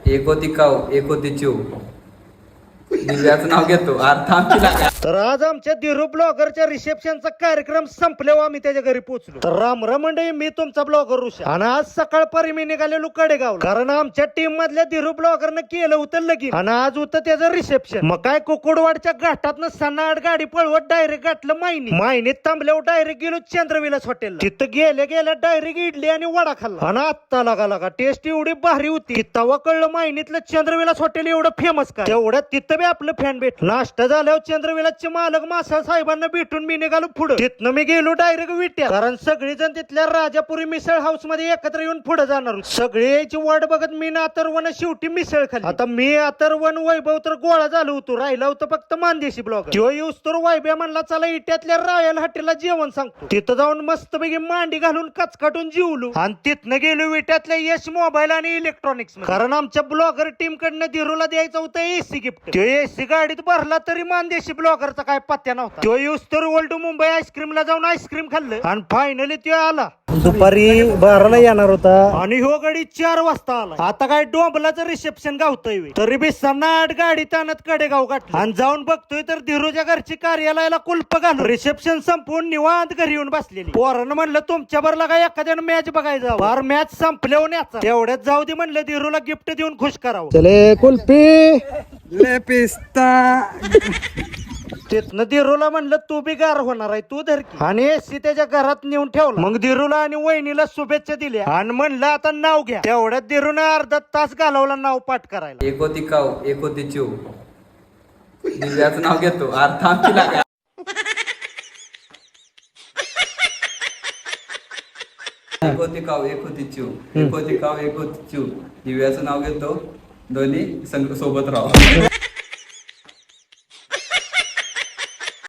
एक होती काऊ, एक होती चिव. दिव्याचं नाव घेतो अर्थ. तर आज आमच्या धीरू ब्लॉगरच्या रिसेप्शनचा कार्यक्रम संपल्यावर आम्ही त्याच्या घरी पोहोचलो. तर राम मंडळी, मी तुमचा ब्लॉगर ऋषा आणि आज सकाळपारी मी निघालेलो कडेगाव, कारण आमच्या टीम मधल्या धीरू ब्लॉगरनं केलं होतं लगीन आणि आज होतं त्याचं रिसेप्शन. मग काय कुकुडवाडच्या घाटातनं सन्नाट गाडी पळवत डायरेक्ट गाठलं मायनीत थांबल्यावर डायरेक्ट गेलो चंद्रविलास हॉटेल. तिथं गेल्या डायरेक्ट इडली आणि वडा खाल्ला आणि आत्ता लागा टेस्ट एवढी भारी होती. तवा कळलं मायनीतलं चंद्रविलास हॉटेल एवढं फेमस काय. तेवढ्यात तिथं बी आपलं फॅन भेट. नाश्ता झाल्यावर चंद्रविलासचे मालक मासा साहेबांना भेटून मी निघालो पुढे. तिथनं मी गेलो डायरेक्ट विट्या, कारण सगळेजण तिथल्या राजापुरी मिसळ हाऊस मध्ये एकत्र येऊन पुढे जाणार. सगळे यायची वाट बघत मी अथर्वनं शेवटी मिसळ खाली. आता मी अथर्वन वैभव तर गोळा झालो होतो, राहिला होतं फक्त मानदेशी ब्लॉग. तो येऊस तर वैभव म्हणला चला इट्यातल्या रॉयल हॉटेलला जेवण सांगतो. तिथं जाऊन मस्तपैकी मांडी घालून कचकाटून जेवलो आणि तिथनं गेलो विट्यातल्या यश मोबाईल आणि इलेक्ट्रॉनिक्स, कारण आमच्या ब्लॉगर टीम कडनं धीरूला द्यायचं होतं एसी गिफ्ट. एसी गाडीत भरला तरी मानदेशी ब्लॉगरचा काय पत्त्या नव्हता. तो येऊस तर ओल्ड मुंबई आईस्क्रीमला जाऊन आईस्क्रीम खाल्लं आणि फायनली तो आला. दुपारी 12ला येणार होता आणि हो गाडी 4 वाजता आला. आता काय डोंबलाचं रिसेप्शन गावतोय, तरी बी सन्नाट गाडी ताणत कडेगाव गाठलं आणि जाऊन बघतोय तर धीरूच्या घरची कार्यालयाला कुलप घालून रिसेप्शन संपवून निवांत घरी येऊन बसलेली. पोरानं म्हणलं तुमच्या बरला काय एखाद्यानं मॅच बघायचा, फार मॅच संपल्यावर न्याचा, तेवढ्यात जाऊ दे म्हणलं धीरूला गिफ्ट देऊन खुश करावं. चले कुल्फी ले पिस्ता. तिथनं धीरूला म्हणलं तू बी गार होणार आहे, तू धर की, आणि एसी त्याच्या घरात नेऊन ठेवला. मग धीरूला आणि वहिनीला शुभेच्छा दिल्या आणि म्हणलं आता नाव घ्या. तेवढ्यात धीरूनं अर्धा तास घालवला नाव पाठ करायला. एक होती काऊ, एक होती चिव. दिव्याचं नाव घेतो अर्थ. एक होती काऊ, एक होती चिव. एक होती काऊ, एक होती चिव. दिव्याचं नाव घेतो, दोन्ही सोबत राहा.